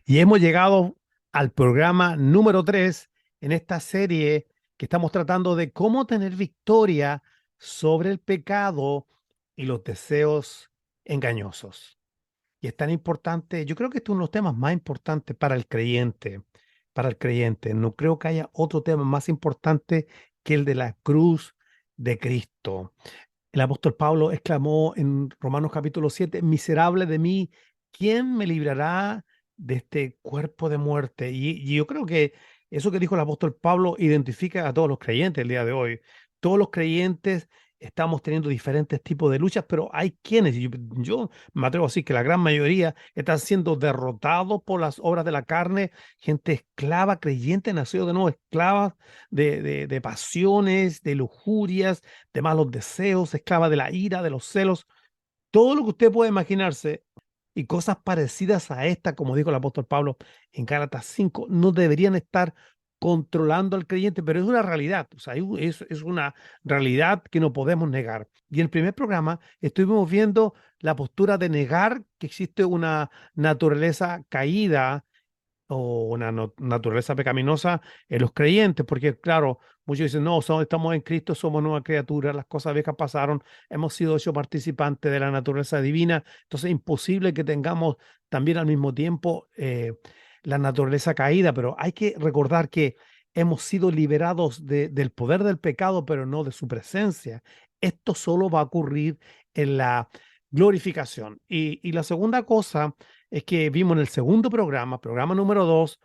Y hemos llegado al programa número 3 en esta serie que estamos tratando de cómo tener victoria sobre el pecado y los deseos engañosos. Y es tan importante, yo creo que este es uno de los temas más importantes para el creyente, para el creyente. No creo que haya otro tema más importante que el de la cruz de Cristo. El apóstol Pablo exclamó en Romanos capítulo 7: miserable de mí, ¿quién me librará de este cuerpo de muerte? Y yo creo que eso que dijo el apóstol Pablo identifica a todos los creyentes el día de hoy. Todos los creyentes estamos teniendo diferentes tipos de luchas, pero hay quienes, y yo me atrevo a decir que la gran mayoría están siendo derrotados por las obras de la carne, gente esclava, creyente, nacido de nuevo, esclavas de pasiones, de lujurias, de malos deseos, esclava de la ira, de los celos, todo lo que usted puede imaginarse y cosas parecidas a esta, como dijo el apóstol Pablo en Gálatas 5, no deberían estar controlando al creyente, pero es una realidad, o sea, es una realidad que no podemos negar. Y en el primer programa estuvimos viendo la postura de negar que existe una naturaleza caída o una naturaleza pecaminosa en los creyentes, porque claro, muchos dicen, no, estamos en Cristo, somos nueva criatura, las cosas viejas pasaron, hemos sido hechos participantes de la naturaleza divina, entonces es imposible que tengamos también al mismo tiempo la naturaleza caída, pero hay que recordar que hemos sido liberados del poder del pecado, pero no de su presencia. Esto solo va a ocurrir en la glorificación. Y la segunda cosa es que vimos en el segundo programa, programa número 2,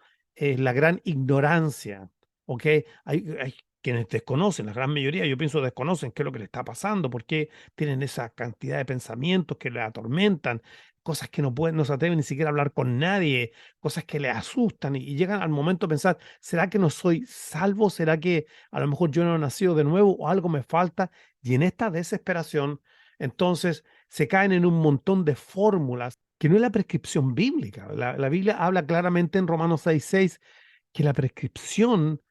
la gran ignorancia, ¿ok? Hay quienes desconocen, la gran mayoría, yo pienso, desconocen qué es lo que le está pasando, por qué tienen esa cantidad de pensamientos que le atormentan, cosas que no pueden, no se atreven ni siquiera a hablar con nadie, cosas que le asustan y llegan al momento de pensar, ¿será que no soy salvo? ¿Será que a lo mejor yo no he nacido de nuevo o algo me falta? Y en esta desesperación, entonces se caen en un montón de fórmulas que no es la prescripción bíblica. La Biblia habla claramente en Romanos 6:6 que la prescripción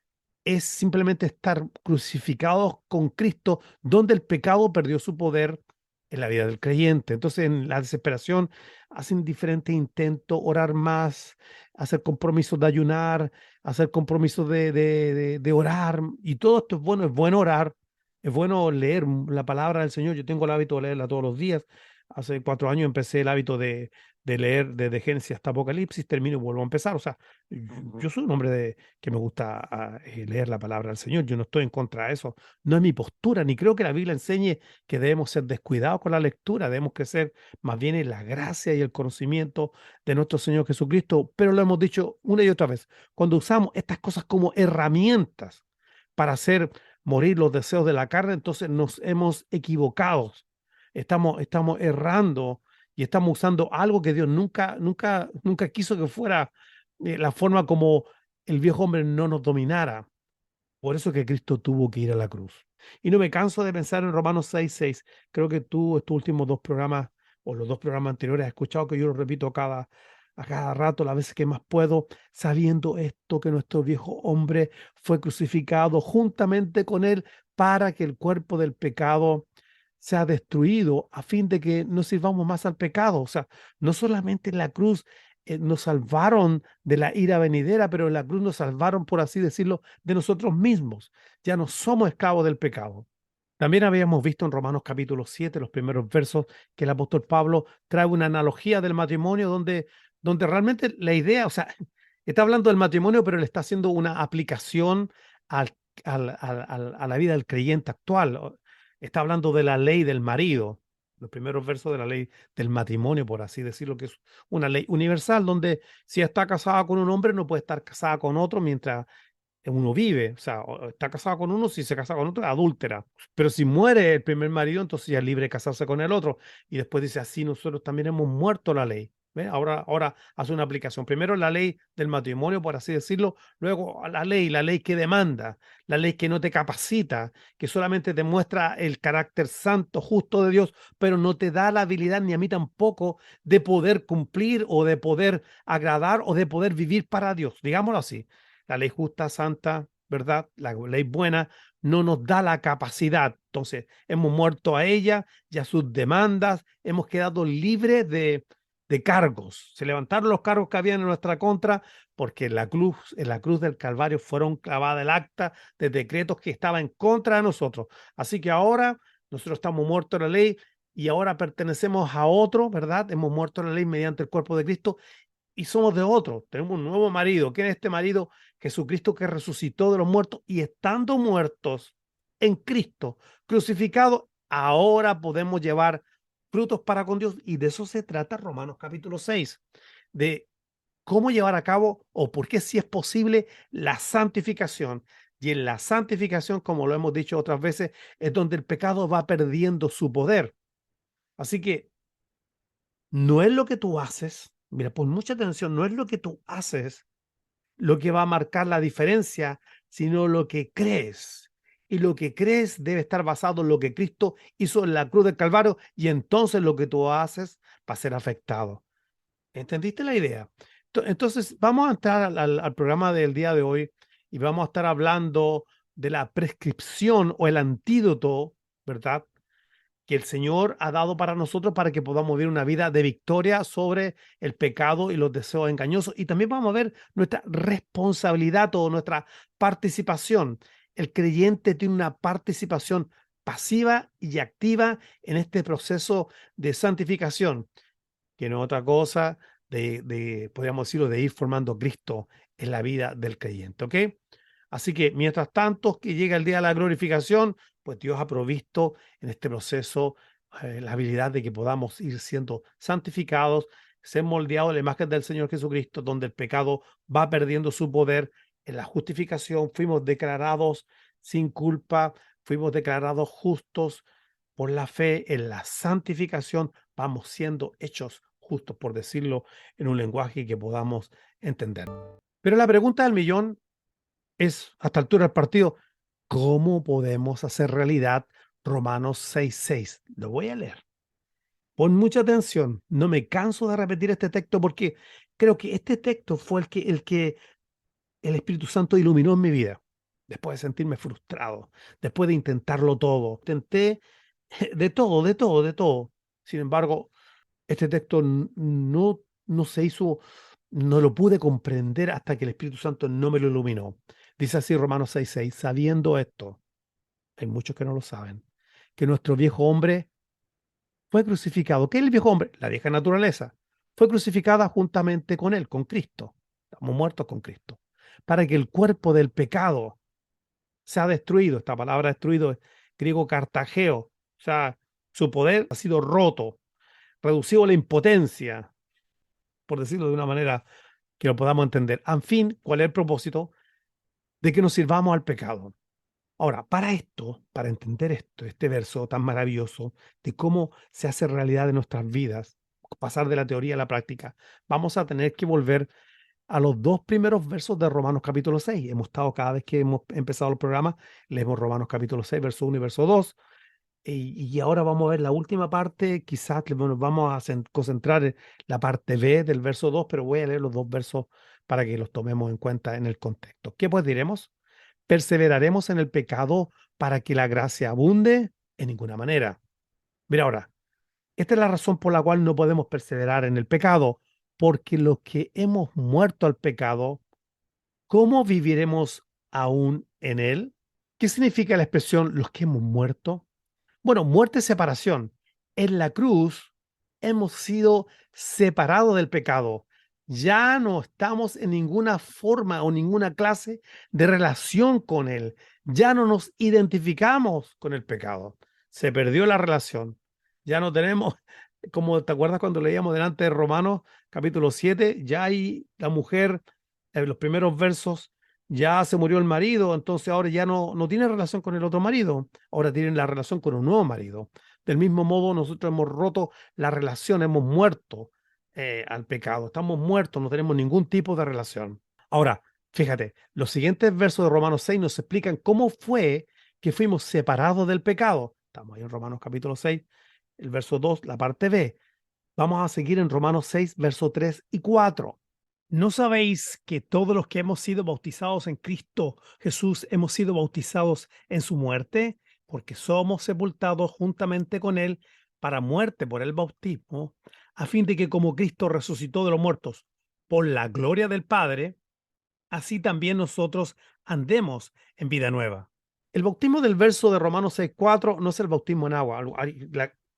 es simplemente estar crucificados con Cristo, donde el pecado perdió su poder en la vida del creyente. Entonces, en la desesperación, hacen diferentes intentos, orar más, hacer compromisos de ayunar, hacer compromisos de orar, y todo esto es bueno orar, es bueno leer la palabra del Señor. Yo tengo el hábito de leerla todos los días. Hace 4 años empecé el hábito de leer desde Génesis hasta Apocalipsis, termino y vuelvo a empezar. O sea, yo soy un hombre que me gusta leer la palabra del Señor. Yo no estoy en contra de eso. No es mi postura, ni creo que la Biblia enseñe que debemos ser descuidados con la lectura. Debemos crecer más bien en la gracia y el conocimiento de nuestro Señor Jesucristo. Pero lo hemos dicho una y otra vez. Cuando usamos estas cosas como herramientas para hacer morir los deseos de la carne, entonces nos hemos equivocado. Estamos errando y estamos usando algo que Dios nunca quiso que fuera la forma como el viejo hombre no nos dominara. Por eso que Cristo tuvo que ir a la cruz. Y no me canso de pensar en Romanos 6:6. Creo que tú, estos últimos dos programas, o los dos programas anteriores, has escuchado que yo lo repito a cada rato, las veces que más puedo, sabiendo esto, que nuestro viejo hombre fue crucificado juntamente con él para que el cuerpo del pecado sea destruido, a fin de que no sirvamos más al pecado. O sea, no solamente en la cruz nos salvaron de la ira venidera, pero en la cruz nos salvaron, por así decirlo, de nosotros mismos. Ya no somos esclavos del pecado. También habíamos visto en Romanos capítulo 7, los primeros versos, que el apóstol Pablo trae una analogía del matrimonio donde realmente la idea, o sea, está hablando del matrimonio, pero le está haciendo una aplicación al, a la vida del creyente actual. Está hablando de la ley del marido, los primeros versos de la ley del matrimonio, por así decirlo, que es una ley universal, donde si está casada con un hombre, no puede estar casada con otro mientras uno vive, o sea, o está casado con uno, si se casa con otro, es adúltera. Pero si muere el primer marido, entonces ya es libre de casarse con el otro. Y después dice, así nosotros también hemos muerto la ley. ¿Ve? Ahora hace una aplicación. Primero la ley del matrimonio, por así decirlo, luego la ley que demanda, la ley que no te capacita, que solamente te muestra el carácter santo, justo de Dios, pero no te da la habilidad, ni a mí tampoco, de poder cumplir o de poder agradar o de poder vivir para Dios, digámoslo así. La ley justa, santa, ¿verdad? La ley buena no nos da la capacidad. Entonces, hemos muerto a ella y a sus demandas, hemos quedado libres de cargos. Se levantaron los cargos que habían en nuestra contra porque en la cruz del Calvario fueron clavadas el acta de decretos que estaba en contra de nosotros. Así que ahora nosotros estamos muertos en la ley y ahora pertenecemos a otro, ¿verdad? Hemos muerto en la ley mediante el cuerpo de Cristo y somos de otro. Tenemos un nuevo marido. ¿Quién es este marido? Jesucristo, que resucitó de los muertos, y estando muertos en Cristo, crucificado, ahora podemos llevar frutos para con Dios. Y de eso se trata Romanos capítulo 6, de cómo llevar a cabo o por qué, si es posible, la santificación. Y en la santificación, como lo hemos dicho otras veces, es donde el pecado va perdiendo su poder. Así que no es lo que tú haces, mira, pon mucha atención, no es lo que tú haces lo que va a marcar la diferencia, sino lo que crees. Y lo que crees debe estar basado en lo que Cristo hizo en la cruz del Calvario, y entonces lo que tú haces va a ser afectado. ¿Entendiste la idea? Entonces, vamos a entrar al programa del día de hoy y vamos a estar hablando de la prescripción o el antídoto, ¿verdad?, que el Señor ha dado para nosotros para que podamos vivir una vida de victoria sobre el pecado y los deseos engañosos. Y también vamos a ver nuestra responsabilidad o nuestra participación. El creyente tiene una participación pasiva y activa en este proceso de santificación, que no es otra cosa podríamos decirlo, de ir formando Cristo en la vida del creyente, ¿ok? Así que mientras tanto que llega el día de la glorificación, pues Dios ha provisto en este proceso la habilidad de que podamos ir siendo santificados, ser moldeados en la imagen del Señor Jesucristo, donde el pecado va perdiendo su poder. En la justificación fuimos declarados sin culpa, fuimos declarados justos por la fe. En la santificación vamos siendo hechos justos, por decirlo en un lenguaje que podamos entender. Pero la pregunta del millón es, a esta altura del partido, ¿cómo podemos hacer realidad Romanos 6:6? Lo voy a leer. Pon mucha atención. No me canso de repetir este texto porque creo que este texto fue el que el Espíritu Santo iluminó en mi vida. Después de sentirme frustrado, después de intentarlo todo. Intenté de todo, de todo, de todo. Sin embargo, este texto no se hizo, no lo pude comprender hasta que el Espíritu Santo no me lo iluminó. Dice así Romanos 6:6, sabiendo esto, hay muchos que no lo saben, que nuestro viejo hombre fue crucificado. ¿Qué es el viejo hombre? La vieja naturaleza. Fue crucificada juntamente con él, con Cristo. Estamos muertos con Cristo. Para que el cuerpo del pecado sea destruido. Esta palabra destruido es griego cartageo. O sea, su poder ha sido roto, reducido a la impotencia, por decirlo de una manera que lo podamos entender. En fin, ¿cuál es el propósito? De que nos sirvamos al pecado. Ahora, para esto, para entender esto, este verso tan maravilloso de cómo se hace realidad en nuestras vidas, pasar de la teoría a la práctica, vamos a tener que volver a los dos primeros versos de Romanos capítulo 6. Hemos estado, cada vez que hemos empezado el programa, leemos Romanos capítulo 6, verso 1 y verso 2. Y ahora vamos a ver la última parte. Quizás nos vamos a concentrar en la parte B del verso 2, pero voy a leer los dos versos para que los tomemos en cuenta en el contexto. ¿Qué pues diremos? ¿Perseveraremos en el pecado para que la gracia abunde? En ninguna manera. Mira ahora, esta es la razón por la cual no podemos perseverar en el pecado, porque los que hemos muerto al pecado, ¿cómo viviremos aún en él? ¿Qué significa la expresión los que hemos muerto? Bueno, muerte es separación. En la cruz hemos sido separados del pecado. Ya no estamos en ninguna forma o ninguna clase de relación con él. Ya no nos identificamos con el pecado. Se perdió la relación. Ya no tenemos, como te acuerdas cuando leíamos delante de Romanos capítulo 7, ya hay la mujer, en los primeros versos, ya se murió el marido, entonces ahora ya no tiene relación con el otro marido, ahora tienen la relación con un nuevo marido. Del mismo modo, nosotros hemos roto la relación, hemos muerto al pecado, estamos muertos, no tenemos ningún tipo de relación. Ahora, fíjate, los siguientes versos de Romanos 6 nos explican cómo fue que fuimos separados del pecado. Estamos ahí en Romanos capítulo 6, el verso 2, la parte B. Vamos a seguir en Romanos 6, versos 3 y 4. ¿No sabéis que todos los que hemos sido bautizados en Cristo Jesús hemos sido bautizados en su muerte? Porque somos sepultados juntamente con Él para muerte por el bautismo, a fin de que como Cristo resucitó de los muertos por la gloria del Padre, así también nosotros andemos en vida nueva. El bautismo del verso de Romanos 6:4 no es el bautismo en agua.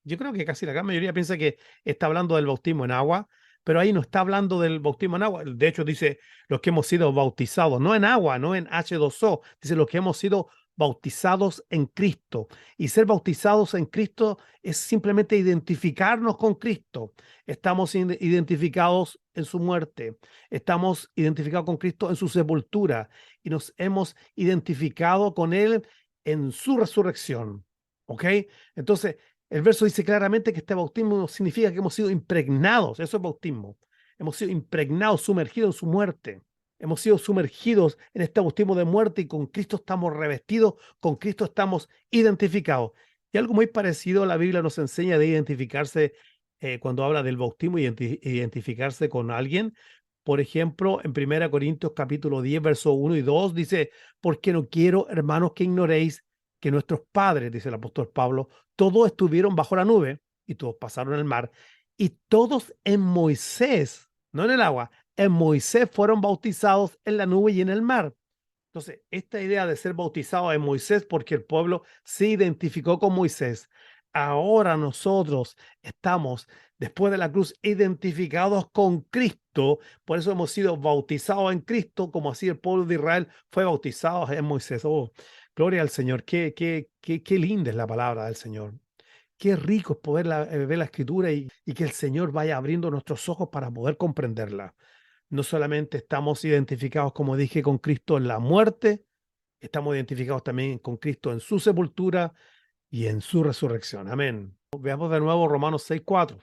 Yo creo que casi la gran mayoría piensa que está hablando del bautismo en agua, pero ahí no está hablando del bautismo en agua. De hecho, dice los que hemos sido bautizados, no en agua, no en H2O, dice los que hemos sido bautizados en Cristo. Y ser bautizados en Cristo es simplemente identificarnos con Cristo. Estamos identificados en su muerte. Estamos identificados con Cristo en su sepultura y nos hemos identificado con Él en su resurrección. ¿Ok? Entonces, el verso dice claramente que este bautismo significa que hemos sido impregnados. Eso es bautismo. Hemos sido impregnados, sumergidos en su muerte. Hemos sido sumergidos en este bautismo de muerte y con Cristo estamos revestidos, con Cristo estamos identificados. Y algo muy parecido la Biblia nos enseña de identificarse cuando habla del bautismo y identificarse con alguien. Por ejemplo, en 1 Corintios capítulo 10, verso 1 y 2 dice, porque no quiero, hermanos, que ignoréis que nuestros padres, dice el apóstol Pablo, todos estuvieron bajo la nube y todos pasaron el mar y todos en Moisés, no en el agua, en Moisés fueron bautizados en la nube y en el mar. Entonces, esta idea de ser bautizado en Moisés porque el pueblo se identificó con Moisés. Ahora nosotros estamos, después de la cruz, identificados con Cristo. Por eso hemos sido bautizados en Cristo, como así el pueblo de Israel fue bautizado en Moisés. Oh, gloria al Señor. Qué linda es la palabra del Señor. Qué rico es poder ver la Escritura y que el Señor vaya abriendo nuestros ojos para poder comprenderla. No solamente estamos identificados, como dije, con Cristo en la muerte, estamos identificados también con Cristo en su sepultura y en su resurrección. Amén. Veamos de nuevo Romanos 6:4.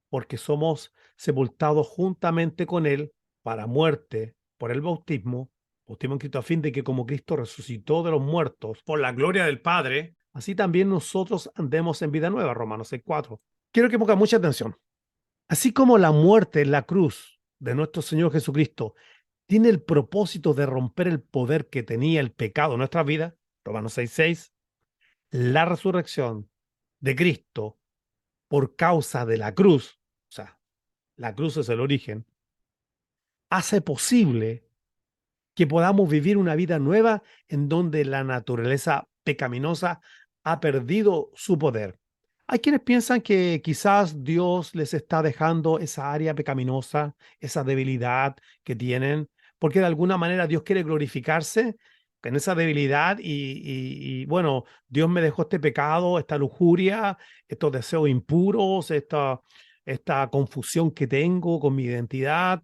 Porque somos sepultados juntamente con Él para muerte por el bautismo en Cristo, a fin de que como Cristo resucitó de los muertos por la gloria del Padre, así también nosotros andemos en vida nueva. Romanos 6:4. Quiero que ponga mucha atención. Así como la muerte en la cruz de nuestro Señor Jesucristo tiene el propósito de romper el poder que tenía el pecado en nuestra vida, Romanos 6:6, la resurrección de Cristo por causa de la cruz, o sea, la cruz es el origen, hace posible que podamos vivir una vida nueva en donde la naturaleza pecaminosa ha perdido su poder. Hay quienes piensan que quizás Dios les está dejando esa área pecaminosa, esa debilidad que tienen, porque de alguna manera Dios quiere glorificarse en esa debilidad bueno, Dios me dejó este pecado, esta lujuria, estos deseos impuros, esta confusión que tengo con mi identidad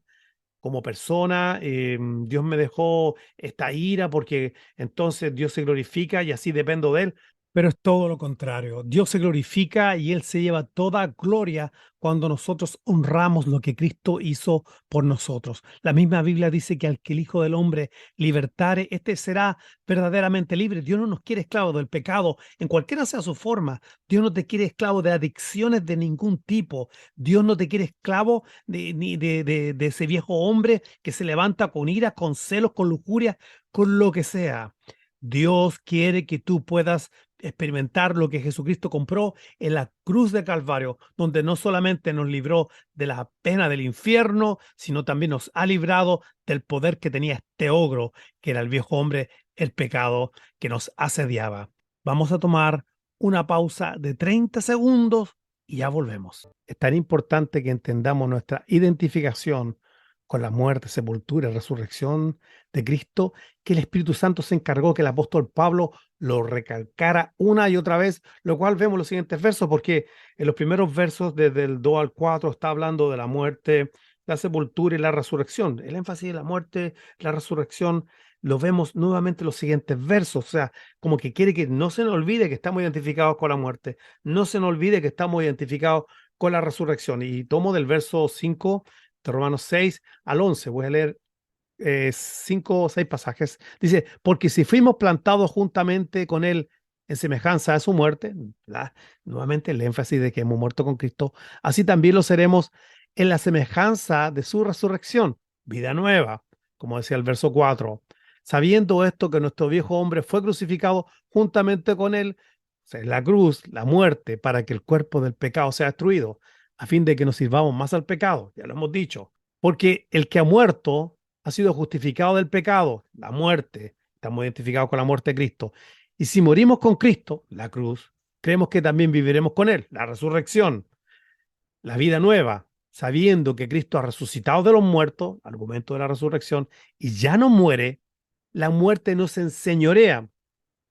como persona. Dios me dejó esta ira porque entonces Dios se glorifica y así dependo de Él. Pero es todo lo contrario. Dios se glorifica y Él se lleva toda gloria cuando nosotros honramos lo que Cristo hizo por nosotros. La misma Biblia dice que al que el Hijo del Hombre libertare, este será verdaderamente libre. Dios no nos quiere esclavos del pecado en cualquiera sea su forma. Dios no te quiere esclavo de adicciones de ningún tipo. Dios no te quiere esclavo ni de ese viejo hombre que se levanta con ira, con celos, con lujuria, con lo que sea. Dios quiere que tú puedas experimentar lo que Jesucristo compró en la cruz de Calvario, donde no solamente nos libró de la pena del infierno, sino también nos ha librado del poder que tenía este ogro, que era el viejo hombre, el pecado que nos asediaba. Vamos a tomar una pausa de 30 segundos y ya volvemos. Es tan importante que entendamos nuestra identificación con la muerte, sepultura y resurrección de Cristo, que el Espíritu Santo se encargó que el apóstol Pablo lo recalcara una y otra vez, lo cual vemos en los siguientes versos, porque en los primeros versos, desde el 2 al 4, está hablando de la muerte, la sepultura y la resurrección. El énfasis de la muerte, la resurrección, lo vemos nuevamente en los siguientes versos, o sea, como que quiere que no se nos olvide que estamos identificados con la muerte, no se nos olvide que estamos identificados con la resurrección. Y tomo del verso 5 de Romanos 6 al 11, voy a leer 5 o 6 pasajes. Dice, porque si fuimos plantados juntamente con Él en semejanza a su muerte, ¿verdad? Nuevamente el énfasis de que hemos muerto con Cristo, así también lo seremos en la semejanza de su resurrección, vida nueva, como decía el verso 4. Sabiendo esto que nuestro viejo hombre fue crucificado juntamente con Él, o sea, en la cruz, la muerte, para que el cuerpo del pecado sea destruido. a fin de que nos sirvamos más al pecado, ya lo hemos dicho, porque el que ha muerto ha sido justificado del pecado, la muerte, estamos identificados con la muerte de Cristo. Y si morimos con Cristo, la cruz, creemos que también viviremos con Él, la resurrección, la vida nueva, sabiendo que Cristo ha resucitado de los muertos, argumento de la resurrección, y ya no muere, la muerte no se enseñorea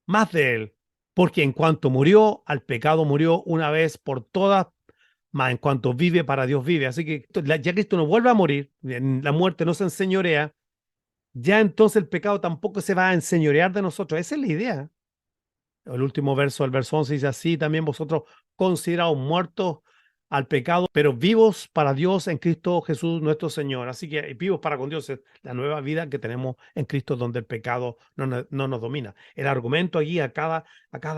más de Él, porque en cuanto murió, al pecado murió una vez por todas, más en cuanto vive, para Dios vive. Así que ya Cristo no vuelve a morir, la muerte no se enseñorea, ya entonces el pecado tampoco se va a enseñorear de nosotros. Esa es la idea. El último verso, el verso 11 dice así, también vosotros considerados muertos al pecado, pero vivos para Dios en Cristo Jesús nuestro Señor. Así que vivos para con Dios es la nueva vida que tenemos en Cristo donde el pecado no nos domina. El argumento allí a cada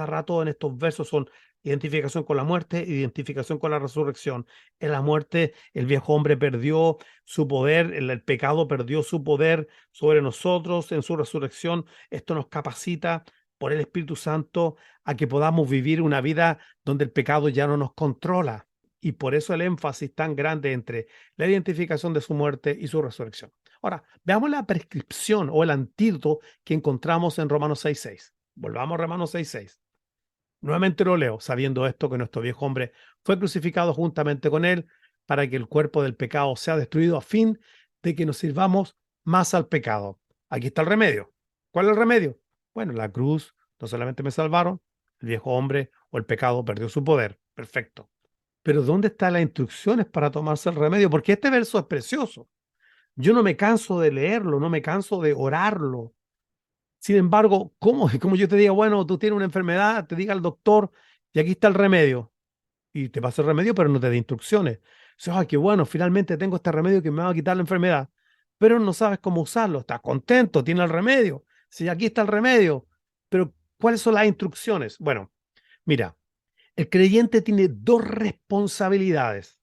rato en estos versos son identificación con la muerte, identificación con la resurrección. En la muerte el viejo hombre perdió su poder, el pecado perdió su poder sobre nosotros. En su resurrección esto nos capacita por el Espíritu Santo a que podamos vivir una vida donde el pecado ya no nos controla. Y por eso el énfasis tan grande entre la identificación de su muerte y su resurrección. Ahora, veamos la prescripción o el antídoto que encontramos en Romanos 6:6. Volvamos a Romanos 6:6. Nuevamente lo leo, sabiendo esto que nuestro viejo hombre fue crucificado juntamente con él para que el cuerpo del pecado sea destruido a fin de que nos sirvamos más al pecado. Aquí está el remedio. ¿Cuál es el remedio? Bueno, la cruz no solamente me salvaron, el viejo hombre o el pecado perdió su poder. Perfecto. Pero ¿dónde están las instrucciones para tomarse el remedio? Porque este verso es precioso. Yo no me canso de leerlo, no me canso de orarlo. Sin embargo, ¿cómo? Como yo te diga, bueno, tú tienes una enfermedad, te diga el doctor, y aquí está el remedio. Y te pasa el remedio, pero no te da instrucciones. Dices, ay, qué bueno, finalmente tengo este remedio que me va a quitar la enfermedad. Pero no sabes cómo usarlo. Estás contento, tienes el remedio. Sí, aquí está el remedio. Pero, ¿cuáles son las instrucciones? Bueno, mira, el creyente tiene dos responsabilidades,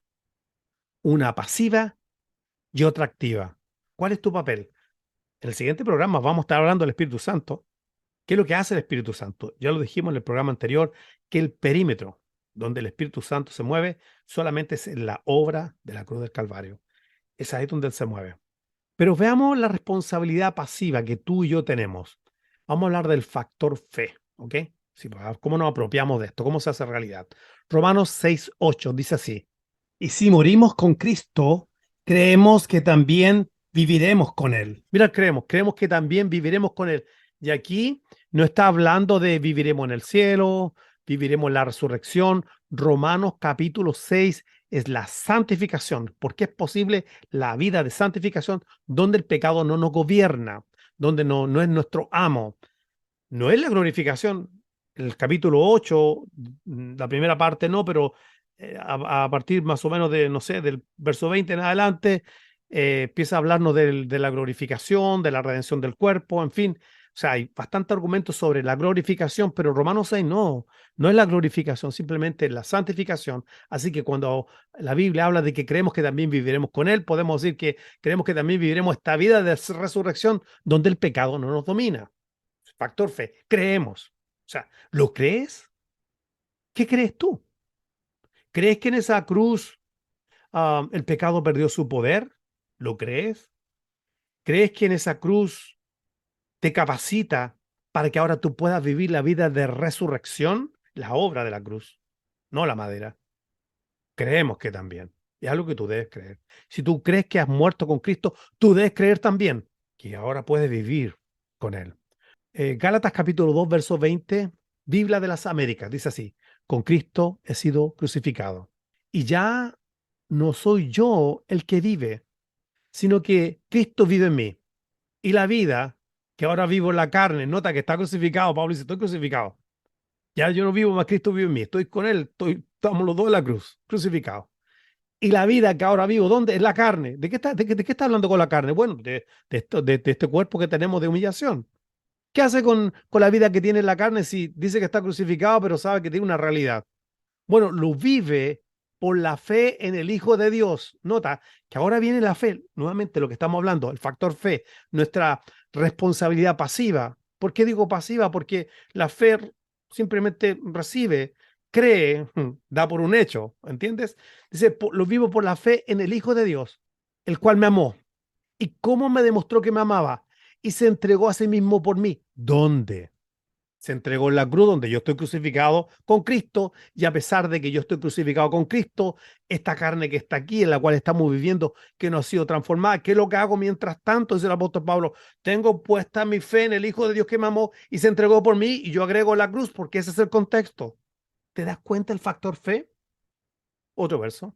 una pasiva y otra activa. ¿Cuál es tu papel? En el siguiente programa vamos a estar hablando del Espíritu Santo. ¿Qué es lo que hace el Espíritu Santo? Ya lo dijimos en el programa anterior, que el perímetro donde el Espíritu Santo se mueve solamente es en la obra de la cruz del Calvario. Es ahí donde él se mueve. Pero veamos la responsabilidad pasiva que tú y yo tenemos. Vamos a hablar del factor fe, ¿ok? Sí, pues, ¿cómo nos apropiamos de esto? ¿Cómo se hace realidad? Romanos 6:8 dice así: y si morimos con Cristo, creemos que también viviremos con Él. Mira, creemos que también viviremos con Él. Y aquí no está hablando de viviremos en el cielo, viviremos en la resurrección. Romanos capítulo 6 es la santificación, porque es posible la vida de santificación donde el pecado no nos gobierna, donde no es nuestro amo. No es la glorificación. El capítulo 8, la primera parte no, pero a partir más o menos de, no sé, del verso 20 en adelante, empieza a hablarnos de la glorificación, de la redención del cuerpo, en fin. O sea, hay bastante argumentos sobre la glorificación, pero Romanos 6 no es la glorificación, simplemente es la santificación. Así que cuando la Biblia habla de que creemos que también viviremos con Él, podemos decir que creemos que también viviremos esta vida de resurrección donde el pecado no nos domina. Factor fe, creemos. O sea, ¿lo crees? ¿Qué crees tú? ¿Crees que en esa cruz el pecado perdió su poder? ¿Lo crees? ¿Crees que en esa cruz te capacita para que ahora tú puedas vivir la vida de resurrección? La obra de la cruz, no la madera. Creemos que también. Es algo que tú debes creer. Si tú crees que has muerto con Cristo, tú debes creer también que ahora puedes vivir con Él. Gálatas capítulo 2, verso 20, Biblia de las Américas, dice así: con Cristo he sido crucificado. Y ya no soy yo el que vive, sino que Cristo vive en mí. Y la vida que ahora vivo en la carne, nota que está crucificado, Pablo dice, estoy crucificado. Ya yo no vivo más, Cristo vive en mí, estoy con Él, estamos los dos en la cruz, crucificados. Y la vida que ahora vivo, ¿dónde? Es la carne. ¿De qué está hablando con la carne? Bueno, de este cuerpo que tenemos de humillación. ¿Qué hace con la vida que tiene en la carne si dice que está crucificado, pero sabe que tiene una realidad? Bueno, lo vive por la fe en el Hijo de Dios. Nota que ahora viene la fe, nuevamente lo que estamos hablando, el factor fe, nuestra responsabilidad pasiva. ¿Por qué digo pasiva? Porque la fe simplemente recibe cree, da por un hecho, ¿entiendes? Dice, lo vivo por la fe en el Hijo de Dios, el cual me amó. ¿Y cómo me demostró que me amaba? Y se entregó a sí mismo por mí. ¿Dónde? Se entregó en la cruz donde yo estoy crucificado con Cristo y a pesar de que yo estoy crucificado con Cristo, esta carne que está aquí, en la cual estamos viviendo, que no ha sido transformada, ¿qué es lo que hago mientras tanto? Dice el apóstol Pablo, tengo puesta mi fe en el Hijo de Dios que me amó y se entregó por mí y yo agrego la cruz porque ese es el contexto. ¿Te das cuenta el factor fe? Otro verso.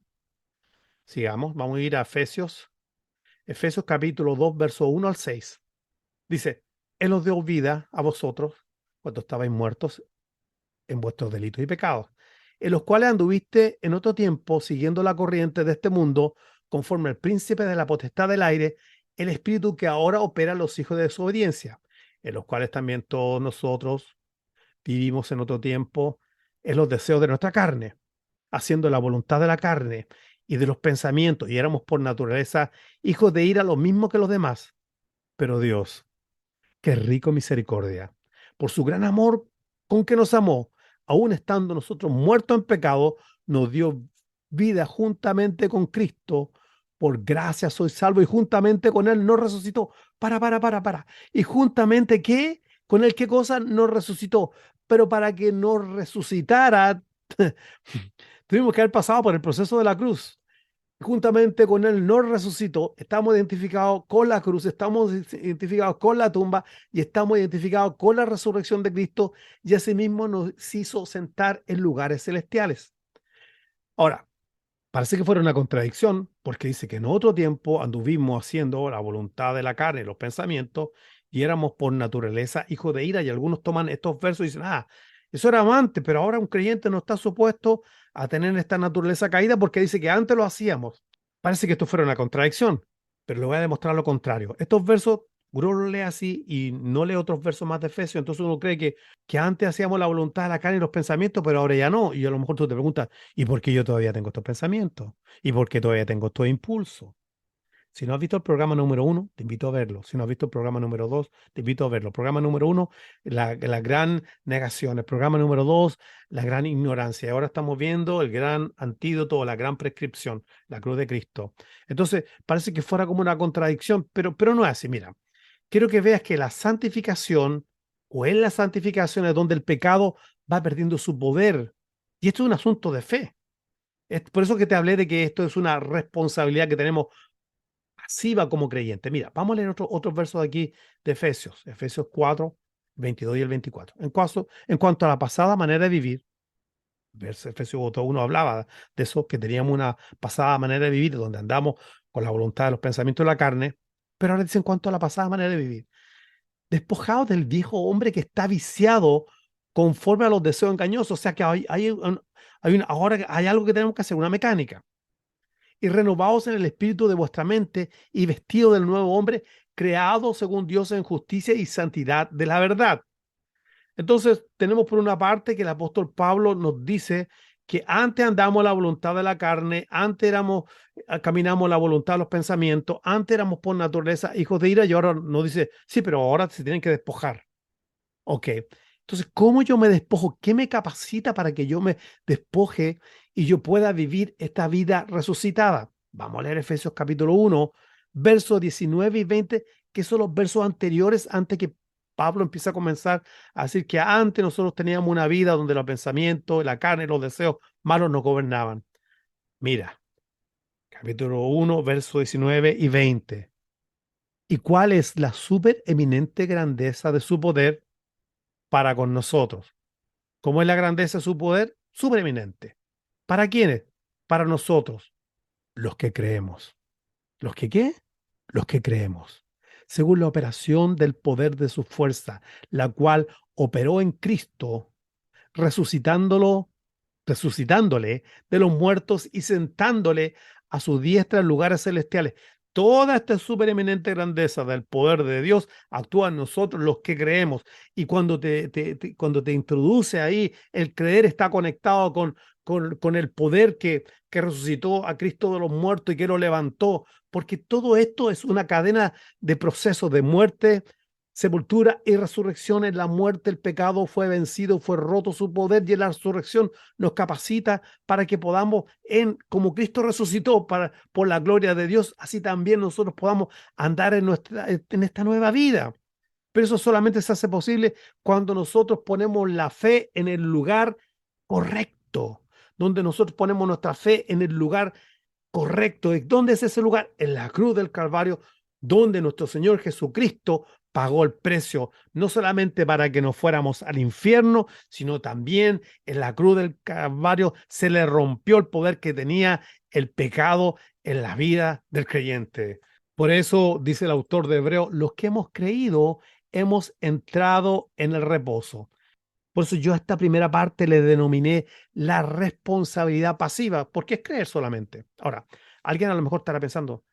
Sigamos, vamos a ir a Efesios. Efesios capítulo 2, verso 1 al 6. Dice, Él os dio vida a vosotros cuando estabais muertos en vuestros delitos y pecados, en los cuales anduviste en otro tiempo siguiendo la corriente de este mundo, conforme al príncipe de la potestad del aire, el espíritu que ahora opera en los hijos de desobediencia, en los cuales también todos nosotros vivimos en otro tiempo en los deseos de nuestra carne, haciendo la voluntad de la carne y de los pensamientos, y éramos por naturaleza hijos de ira, lo mismo que los demás. Pero Dios, qué rico misericordia, por su gran amor con que nos amó, aun estando nosotros muertos en pecado, nos dio vida juntamente con Cristo. Por gracia soy salvo y juntamente con Él nos resucitó. Para. Y juntamente, ¿qué? ¿Con Él qué cosa? Nos resucitó. Pero para que nos resucitara, tuvimos que haber pasado por el proceso de la cruz. Juntamente con Él nos resucitó, estamos identificados con la cruz, estamos identificados con la tumba y estamos identificados con la resurrección de Cristo y asimismo nos hizo sentar en lugares celestiales. Ahora, parece que fuera una contradicción porque dice que en otro tiempo anduvimos haciendo la voluntad de la carne y los pensamientos y éramos por naturaleza hijos de ira y algunos toman estos versos y dicen, eso era antes, pero ahora un creyente no está supuesto a tener esta naturaleza caída porque dice que antes lo hacíamos. Parece que esto fuera una contradicción, pero le voy a demostrar lo contrario. Estos versos, uno los lee así y no lee otros versos más de Efesios, entonces uno cree que antes hacíamos la voluntad de la carne y los pensamientos, pero ahora ya no. Y a lo mejor tú te preguntas, ¿y por qué yo todavía tengo estos pensamientos? ¿Y por qué todavía tengo estos impulsos? Si no has visto el programa número 1, te invito a verlo. Si no has visto el programa número 2, te invito a verlo. Programa número 1, la gran negación. El programa número 2, la gran ignorancia. Y ahora estamos viendo el gran antídoto, la gran prescripción, la cruz de Cristo. Entonces, parece que fuera como una contradicción, pero no es así. Mira, quiero que veas que la santificación o en la santificación es donde el pecado va perdiendo su poder. Y esto es un asunto de fe. Es por eso que te hablé de que esto es una responsabilidad que tenemos pasiva como creyente. Mira, vamos a leer otros versos de aquí de Efesios, Efesios 4, 22 y el 24. En cuanto a la pasada manera de vivir, Efesios 1 hablaba de eso, que teníamos una pasada manera de vivir, donde andamos con la voluntad de los pensamientos de la carne, pero ahora dice en cuanto a la pasada manera de vivir, despojados del viejo hombre que está viciado conforme a los deseos engañosos, o sea que ahora hay algo que tenemos que hacer, una mecánica y renovados en el espíritu de vuestra mente y vestido del nuevo hombre, creado según Dios en justicia y santidad de la verdad. Entonces, tenemos por una parte que el apóstol Pablo nos dice que antes andamos la voluntad de la carne, antes caminamos la voluntad de los pensamientos, antes éramos por naturaleza hijos de ira y ahora nos dice, sí, pero ahora se tienen que despojar. Ok, entonces, ¿cómo yo me despojo? ¿Qué me capacita para que yo me despoje y yo pueda vivir esta vida resucitada? Vamos a leer Efesios capítulo 1, versos 19 y 20, que son los versos anteriores antes que Pablo empiece a comenzar a decir que antes nosotros teníamos una vida donde los pensamientos, la carne, los deseos malos nos gobernaban. Mira, capítulo 1, versos 19 y 20. ¿Y cuál es la súper eminente grandeza de su poder para con nosotros? ¿Cómo es la grandeza de su poder? Supereminente. ¿Para quiénes? Para nosotros, los que creemos. ¿Los que qué? Los que creemos. Según la operación del poder de su fuerza, la cual operó en Cristo, resucitándolo, resucitándole de los muertos y sentándole a su diestra en lugares celestiales. Toda esta supereminente grandeza del poder de Dios actúa en nosotros los que creemos. Y cuando cuando te introduce ahí, el creer está conectado con el poder que resucitó a Cristo de los muertos y que lo levantó. Porque todo esto es una cadena de procesos de muerte, sepultura y resurrección. En la muerte el pecado fue vencido, fue roto su poder, y en la resurrección nos capacita para que podamos, como Cristo resucitó por la gloria de Dios, así también nosotros podamos andar en esta nueva vida. Pero eso solamente se hace posible cuando nosotros ponemos la fe en el lugar correcto, donde nosotros ponemos nuestra fe en el lugar correcto. ¿Y dónde es ese lugar? En la cruz del Calvario, donde nuestro Señor Jesucristo pagó el precio, no solamente para que nos fuéramos al infierno, sino también en la cruz del Calvario se le rompió el poder que tenía el pecado en la vida del creyente. Por eso dice el autor de Hebreo, los que hemos creído hemos entrado en el reposo. Por eso yo a esta primera parte le denominé la responsabilidad pasiva, porque es creer solamente. Ahora, alguien a lo mejor estará pensando,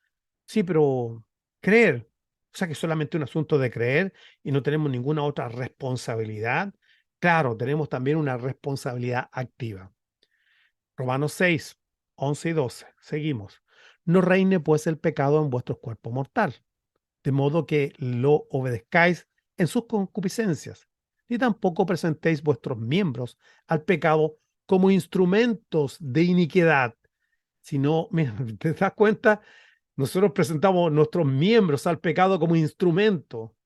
sí, pero creer, o sea que es solamente un asunto de creer y no tenemos ninguna otra responsabilidad. Claro, tenemos también una responsabilidad activa. Romanos 6, 11 y 12. Seguimos. No reine pues el pecado en vuestro cuerpo mortal, de modo que lo obedezcáis en sus concupiscencias, ni tampoco presentéis vuestros miembros al pecado como instrumentos de iniquidad, sino, mira, ¿te das cuenta? Nosotros presentamos nuestros miembros al pecado como instrumento.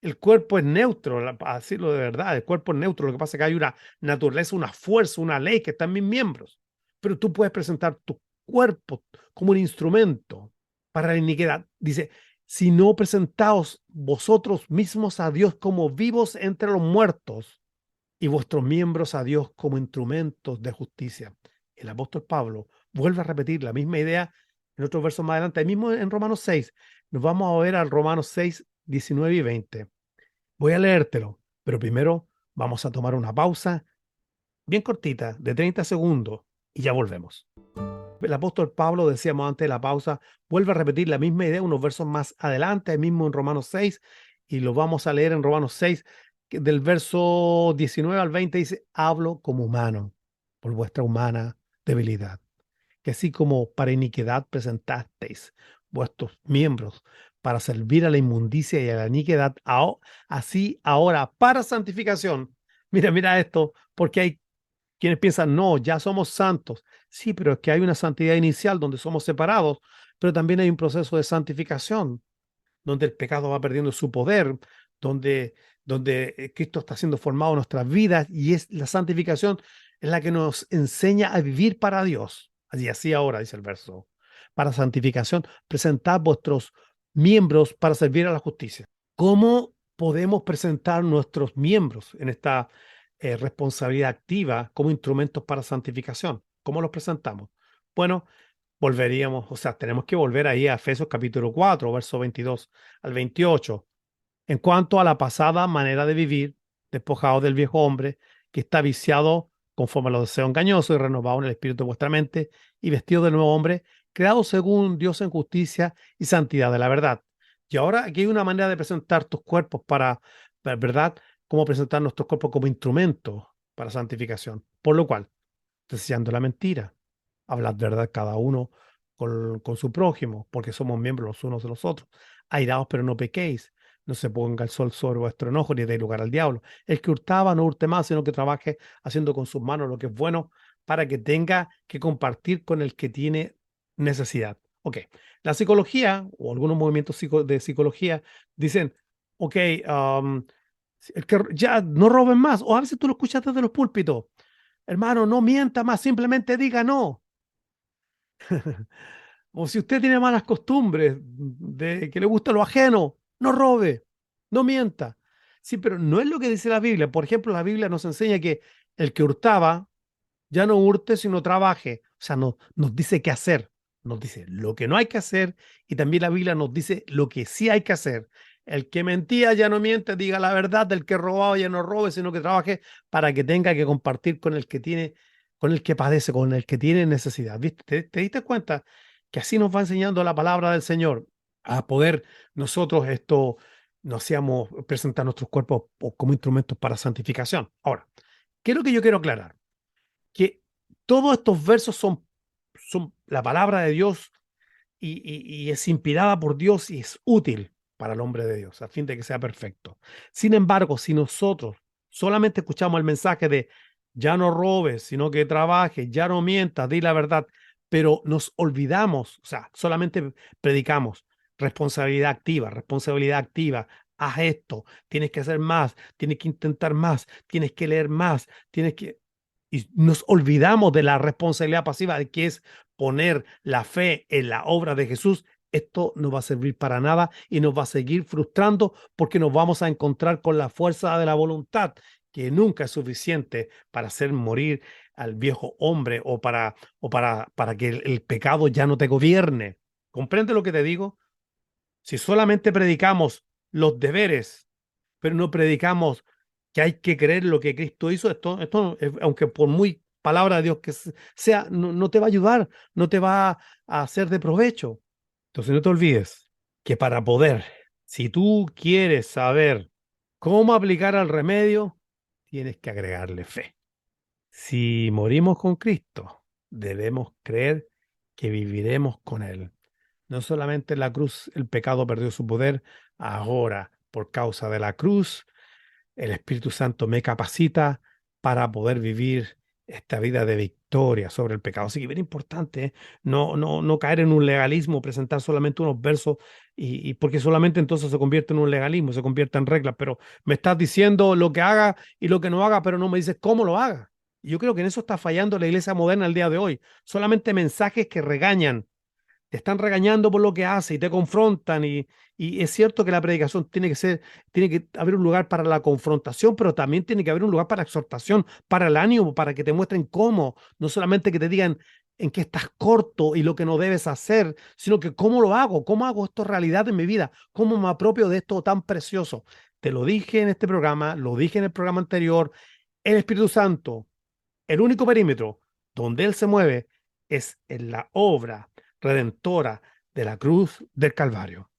El cuerpo es neutro, para decirlo de verdad, el cuerpo es neutro. Lo que pasa es que hay una naturaleza, una fuerza, una ley que está en mis miembros. Pero tú puedes presentar tu cuerpo como un instrumento para la iniquidad. Dice, si no presentaos vosotros mismos a Dios como vivos entre los muertos y vuestros miembros a Dios como instrumentos de justicia. El apóstol Pablo vuelve a repetir la misma idea en otros versos más adelante, ahí mismo en Romanos 6. Nos vamos a ver al Romanos 6, 19 y 20. Voy a leértelo, pero primero vamos a tomar una pausa bien cortita de 30 segundos y ya volvemos. El apóstol Pablo, decíamos antes de la pausa, vuelve a repetir la misma idea unos versos más adelante, ahí mismo en Romanos 6, y lo vamos a leer en Romanos 6, que del verso 19 al 20 dice, hablo como humano, por vuestra humana debilidad, que así como para iniquidad presentasteis vuestros miembros para servir a la inmundicia y a la iniquidad, así ahora para santificación. Mira esto, porque hay quienes piensan, no, ya somos santos. Sí, pero es que hay una santidad inicial donde somos separados, pero también hay un proceso de santificación, donde el pecado va perdiendo su poder, donde Cristo está siendo formado en nuestras vidas, y es la santificación en la que nos enseña a vivir para Dios. Así ahora, dice el verso. Para santificación, presentad vuestros miembros para servir a la justicia. ¿Cómo podemos presentar nuestros miembros en esta responsabilidad activa como instrumentos para santificación? ¿Cómo los presentamos? Bueno, volveríamos, o sea, tenemos que volver ahí a Efesios capítulo 4, verso 22 al 28. En cuanto a la pasada manera de vivir, despojado del viejo hombre que está viciado conforme a los deseos engañosos y renovado en el espíritu de vuestra mente y vestido del nuevo hombre, creado según Dios en justicia y santidad de la verdad. Y ahora aquí hay una manera de presentar tus cuerpos ¿verdad? Cómo presentar nuestros cuerpos como instrumentos para santificación. Por lo cual, deseando la mentira, hablad verdad cada uno con su prójimo, porque somos miembros los unos de los otros. Airaos, pero no pequéis. No se ponga el sol sobre vuestro enojo ni deis lugar al diablo. El que hurtaba no hurte más, sino que trabaje haciendo con sus manos lo que es bueno para que tenga que compartir con el que tiene necesidad. Ok, la psicología o algunos movimientos de psicología dicen, ok, el que ya no roben más, o a veces tú lo escuchas desde los púlpitos. Hermano, no mienta más, simplemente diga no. O si usted tiene malas costumbres de que le gusta lo ajeno, no robe, no mienta. Sí, pero no es lo que dice la Biblia. Por ejemplo, la Biblia nos enseña que el que hurtaba ya no hurte, sino trabaje. O sea, nos dice qué hacer. Nos dice lo que no hay que hacer, y también la Biblia nos dice lo que sí hay que hacer. El que mentía ya no miente, diga la verdad. El que robaba ya no robe, sino que trabaje para que tenga que compartir con el que tiene, con el que padece, con el que tiene necesidad. ¿Viste? ¿Te diste cuenta que así nos va enseñando la palabra del Señor a poder nosotros nos seamos presentar nuestros cuerpos como instrumentos para santificación? Ahora, ¿qué es lo que yo quiero aclarar? Que todos estos versos son la palabra de Dios, y es inspirada por Dios y es útil. para el hombre de Dios, a fin de que sea perfecto. Sin embargo, si nosotros solamente escuchamos el mensaje de ya no robes, sino que trabajes, ya no mientas, di la verdad, pero nos olvidamos, o sea, solamente predicamos responsabilidad activa, haz esto, tienes que hacer más, tienes que intentar más, tienes que leer más, tienes que... Y nos olvidamos de la responsabilidad pasiva, de que es poner la fe en la obra de Jesús. Esto no va a servir para nada y nos va a seguir frustrando porque nos vamos a encontrar con la fuerza de la voluntad, que nunca es suficiente para hacer morir al viejo hombre para que el pecado ya no te gobierne. ¿Comprende lo que te digo? Si solamente predicamos los deberes, pero no predicamos que hay que creer lo que Cristo hizo, aunque por muy palabra de Dios que sea, no te va a ayudar, no te va a hacer de provecho. Entonces no te olvides que para poder, si tú quieres saber cómo aplicar al remedio, tienes que agregarle fe. Si morimos con Cristo, debemos creer que viviremos con Él. No solamente en la cruz el pecado perdió su poder, ahora por causa de la cruz el Espíritu Santo me capacita para poder vivir esta vida de victoria sobre el pecado. Así que bien importante, ¿eh? No caer en un legalismo, presentar solamente unos versos y porque solamente entonces se convierte en un legalismo, se convierte en reglas, pero me estás diciendo lo que haga y lo que no haga, pero no me dices cómo lo haga. Y yo creo que en eso está fallando la iglesia moderna el día de hoy. Solamente mensajes que regañan, te están regañando por lo que hace y te confrontan y es cierto que la predicación tiene que haber un lugar para la confrontación, pero también tiene que haber un lugar para la exhortación, para el ánimo, para que te muestren cómo, no solamente que te digan en qué estás corto y lo que no debes hacer, sino que cómo hago esto realidad en mi vida, cómo me apropio de esto tan precioso. Te lo dije en este programa, lo dije en el programa anterior, el Espíritu Santo, el único perímetro donde Él se mueve es en la obra redentora de la cruz del Calvario.